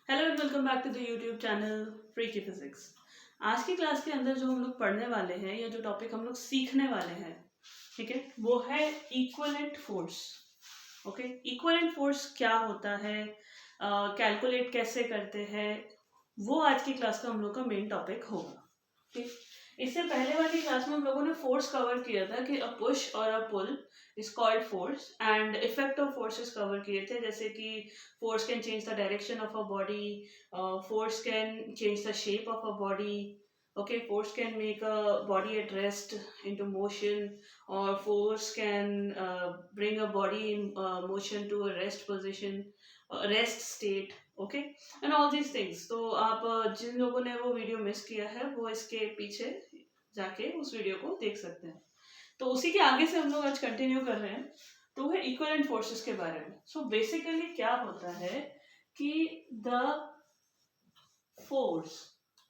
Hello and welcome back to the YouTube channel freaky physics. आज की class के अंदर जो हम लोग पढ़ने वाले हैं या जो टॉपिक हम लोग सीखने वाले हैं, ठीक है, वो है equivalent force. Okay, equivalent force क्या होता है, कैलकुलेट कैसे करते हैं, वो आज की क्लास का हम लोग का मेन टॉपिक होगा। ठीक, इससे पहले वाली क्लास में हम लोगों ने फोर्स कवर किया था कि अ पुश और a pull is called force and effect of forces cover किए थे, जैसे कि force can change the direction of a body, force can change the shape of a body. Okay, force can make a body at rest into motion, or force can bring a body in motion to a rest position, rest state. Okay, and all these things. तो आप जिन लोगों ने वो video miss किया है वो इसके पीछे जाके उस वीडियो को देख सकते हैं। तो उसी के आगे से हम लोग आज कंटिन्यू कर रहे हैं, तो वो है इक्विवेलेंट फोर्सेस के बारे में। सो बेसिकली क्या होता है कि द फोर्स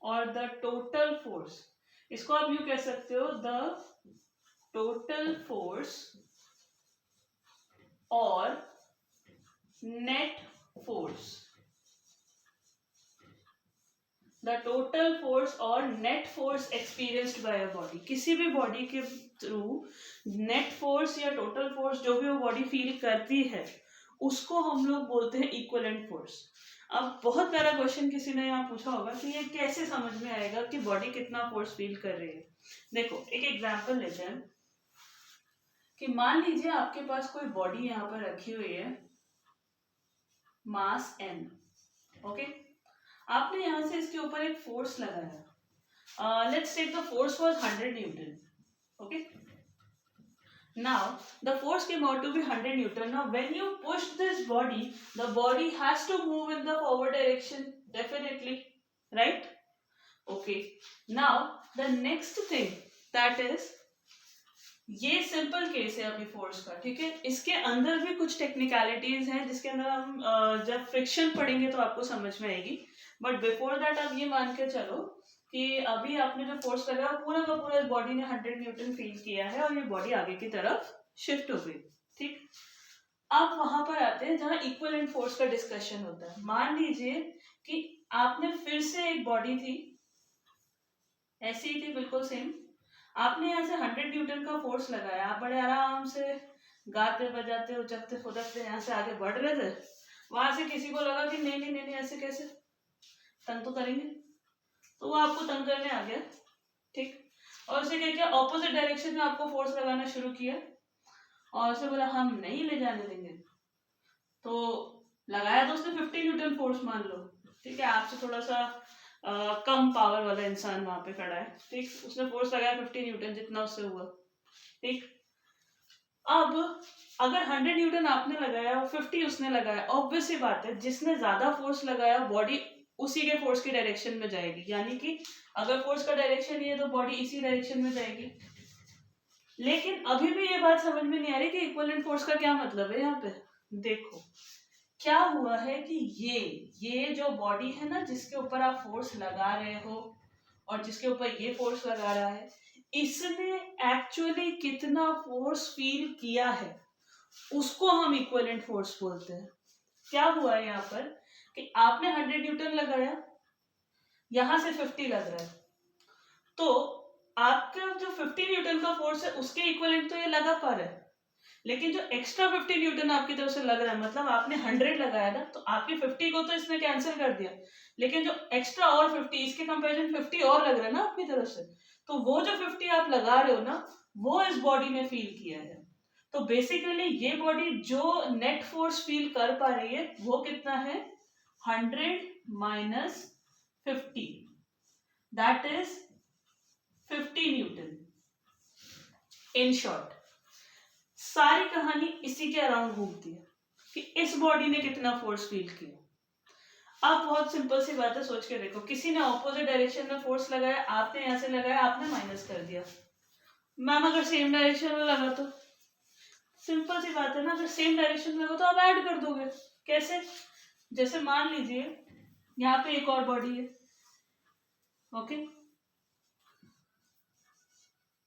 और द टोटल फोर्स, इसको आप यूं कह सकते हो, द टोटल फोर्स और net force, the total force और net force experienced by a body, किसी भी बॉडी के थ्रू नेट फोर्स या टोटल फोर्स जो भी वो बॉडी फील करती है उसको हम लोग बोलते हैं इक्विवेलेंट फोर्स। अब बहुत प्यारा क्वेश्चन किसी ने यहाँ पूछा होगा कि ये कैसे समझ में आएगा कि बॉडी कितना फोर्स फील कर रही है। देखो एक एग्जांपल लेते हैं कि मान लीजिए आपके पास कोई बॉडी यहाँ पर रखी हुई है, मास n। ओके, आपने यहाँ से इसके ऊपर एक फोर्स लगाया। Let's take the force was 100 newton. Okay, now the force came out to be 100 newton. Now when you push this body, the body has to move in the forward direction, definitely, right? Okay, now the next thing, that is, ये simple case है अभी force का, ठीक है। इसके अंदर भी कुछ टेक्निकलिटीज हैं जिसके अंदर हम जब फ्रिक्शन पढ़ेंगे तो आपको समझ में आएगी। बट बिफोर दैट आप ये मान के चलो कि अभी आपने जो फोर्स लगाया पूरा का पूरा इस बॉडी ने 100 न्यूटन फील किया है और ये बॉडी आगे की तरफ शिफ्ट हो गई। ठीक, अब वहां पर आते हैं जहां इक्विवेलेंट फोर्स का डिस्कशन होता है। मान लीजिए कि आपने फिर से एक बॉडी थी, ऐसी ही थी बिल्कुल सेम, आपने यहाँ से 100 न्यूटन का फोर्स लगाया, आप बड़े आराम से गाते बजाते उचकते फुदकते यहाँ से आगे बढ़ रहे थे। वहां से किसी को लगा कि नहीं नहीं नहीं नहीं, ऐसे कैसे, तंग तो करेंगे, तो वो आपको तंग करने आ गया। ठीक, और उसे क्या किया, ऑपोजिट डायरेक्शन में आपको फोर्स लगाना शुरू किया और उसे बोला हम नहीं ले जाने देंगे। तो लगाया तो उसने 50 न्यूटन फोर्स मान लो, ठीक है, आपसे थोड़ा सा कम पावर वाला इंसान वहां पे खड़ा है। ठीक, उसने फोर्स लगाया 50 न्यूटन जितना उससे हुआ। ठीक, अब अगर 100 न्यूटन आपने लगाया और 50 उसने लगाया, ऑब्वियस सी बात है जिसने ज्यादा फोर्स लगाया बॉडी उसी के फोर्स की डायरेक्शन में जाएगी, यानी कि अगर फोर्स का डायरेक्शन ये है तो बॉडी इसी डायरेक्शन में जाएगी। लेकिन अभी भी ये बात समझ में नहीं आ रही कि इक्विवेलेंट फोर्स का क्या मतलब है यहाँ पे। देखो क्या हुआ है कि ये जो बॉडी है ना जिसके ऊपर आप फोर्स लगा रहे हो और जिसके ऊपर ये फोर्स लगा रहा है, इसने एक्चुअली कितना फोर्स फील किया है उसको हम इक्विवेलेंट फोर्स बोलते हैं। क्या हुआ है यहाँ पर कि आपने 100 न्यूटन लगाया, यहां से 50 लग रहा है, तो आपका जो 50 न्यूटन का फोर्स है उसके इक्विवेलेंट तो ये लगा पा रहा है, लेकिन जो एक्स्ट्रा 50 न्यूटन आपकी तरफ से लग रहा है, मतलब आपने 100 लगाया ना, तो आपकी 50 को तो इसने कैंसिल कर दिया, लेकिन जो एक्स्ट्रा और 50 इसके कंपैरिजन 50 और लग रहा है ना आपकी तरफ से, तो वो जो 50 आप लगा रहे हो ना वो इस बॉडी ने फील किया है। तो बेसिकली ये बॉडी जो नेट फोर्स फील कर पा रही है वो कितना है, 100 minus 50, that is 50 Newton. In short सारी कहानी इसी के अराउंड घूमती है कि इस बॉडी ने कितना फोर्स फील किया। अब बहुत सिंपल सी बात है, सोच के देखो, किसी ने ऑपोजिट डायरेक्शन में फोर्स लगाया, आपने यहाँ से लगाया, आपने माइनस कर दिया। मैम अगर सेम डायरेक्शन में लगा तो, सिंपल सी बात है ना, अगर सेम डायरेक्शन में लगा तो आप ऐड कर दोगे। कैसे, जैसे मान लीजिए यहाँ पे एक और बॉडी है, ओके,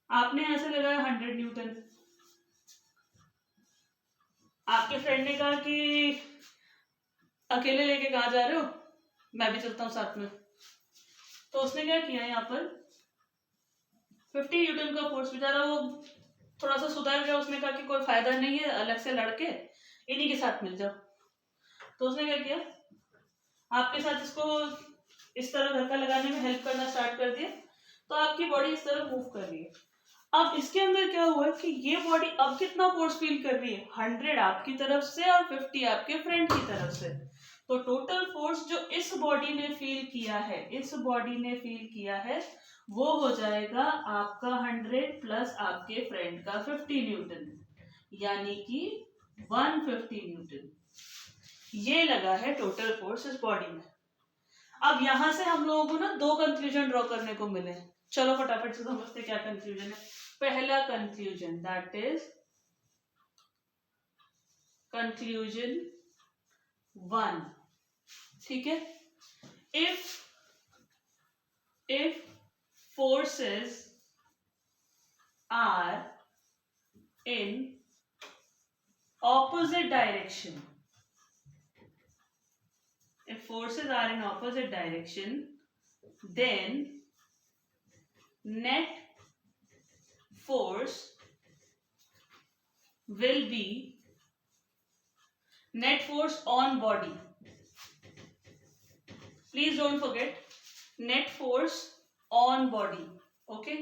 आपने यहाँ से लगाया 100 न्यूटन, आपके फ्रेंड ने कहा कि अकेले लेके कहाँ जा रहे हो, मैं भी चलता हूँ साथ में। तो उसने क्या किया यहाँ पर 50 न्यूटन का फोर्स, बेचारा वो थोड़ा सा सुधर गया, उसने कहा कि कोई फायदा नहीं है अलग से लड़के, इन्हीं के साथ मिल जाओ। तो उसने क्या किया, आपके साथ इसको इस तरह धक्का लगाने में हेल्प करना स्टार्ट कर दिया, तो आपकी बॉडी इस तरह मूव कर रही है। अब इसके अंदर क्या हुआ कि ये बॉडी अब कितना फोर्स फील कर रही है, 100 आपकी तरफ से और 50 आपके फ्रेंड की तरफ से। तो टोटल फोर्स जो इस बॉडी ने फील किया है, इस बॉडी ने फील किया है, वो हो जाएगा आपका 100 प्लस आपके फ्रेंड का 50 न्यूटन, यानी कि 150 न्यूटन। ये लगा है टोटल फोर्स इस बॉडी में। अब यहां से हम लोगों को ना दो कंक्लूजन ड्रॉ करने को मिले। चलो फटाफट से समझते क्या कंक्लूजन है। पहला कंक्लूजन, दैट इज कंक्लूजन 1, ठीक है। if forces are in opposite direction, if forces are in opposite direction, then net force will be net force on body. Please don't forget net force on body. Okay,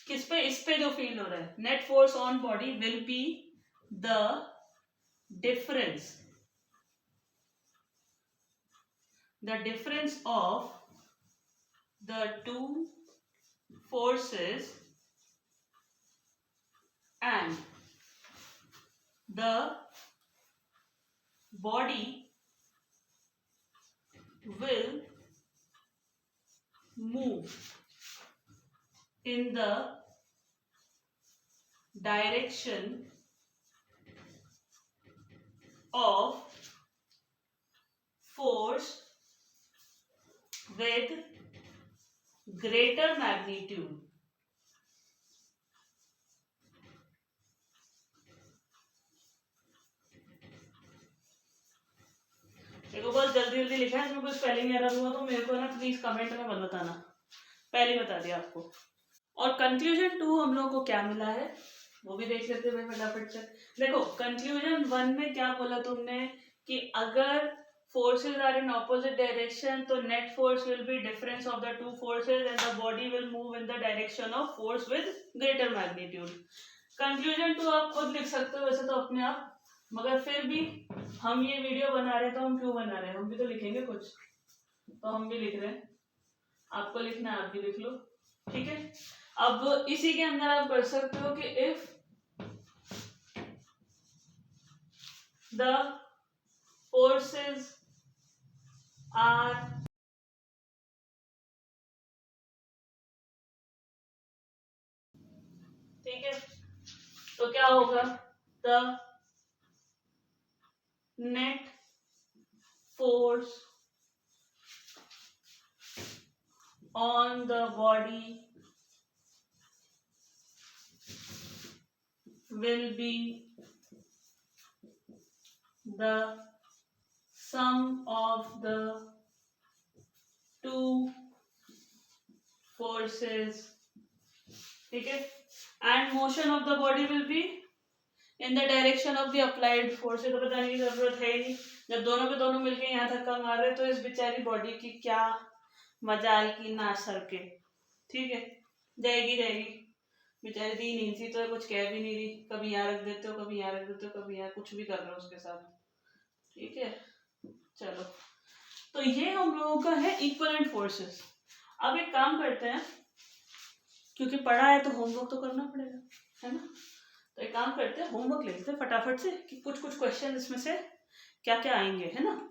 किस पे, इस पे जो feel हो रहा है, net force on body will be the difference of the two forces and the body will move in the direction of force with greater magnitude. देखो बहुत जल्दी जल्दी लिखा है, इसमें कुछ स्पेलिंग एरर हुआ तो मेरे को ना प्लीज कमेंट में मत बताना, पहले बता दिया आपको। और कंक्लूजन 2 हम लोगों को क्या मिला है वो भी देख लेते हैं फटाफट से। देखो कंक्लूजन 1 में क्या बोला तुमने कि अगर forces are in opposite direction तो net force will be difference of the two forces and the body will move in the direction of force with greater magnitude. Conclusion 2 आप खुद लिख सकते हो वैसे तो अपने आप, मगर फिर भी हम ये वीडियो बना रहे हैं तो हम क्यों बना रहे हैं, हम भी तो लिखेंगे कुछ, तो हम भी लिख रहे हैं, आपको लिखना है आप भी लिख लो, ठीक है। अब इसी के अंदर आप कर सकते हो कि इफ द फोर्सेस आर ठीक है, तो क्या होगा, the net force on the body will be the sum of the two forces, ठीक है, and motion of the body will be in the direction of the applied force। तो बताने की जरूरत है ही नहीं, जब दोनों के दोनों मिलके यहाँ धक्का मार रहे तो इस बेचारी बॉडी की क्या मजाल की ना सर के, ठीक है, जाएगी जाएगी बेचारी, दी नींद सी तो कुछ कह भी नहीं रही, कभी यहाँ रख देते हो कभी यहाँ रख देते हो कभी यहाँ, कुछ भी कर रहे हो उसके साथ, ठीक है। चलो तो ये हम लोगों का है इक्विवेलेंट फोर्सेस। अब एक काम करते हैं, क्योंकि पढ़ा है तो होमवर्क तो करना पड़ेगा, है ना, तो एक काम करते हैं होमवर्क लेते हैं फटाफट से कि कुछ कुछ क्वेश्चन इसमें से क्या क्या आएंगे, है ना।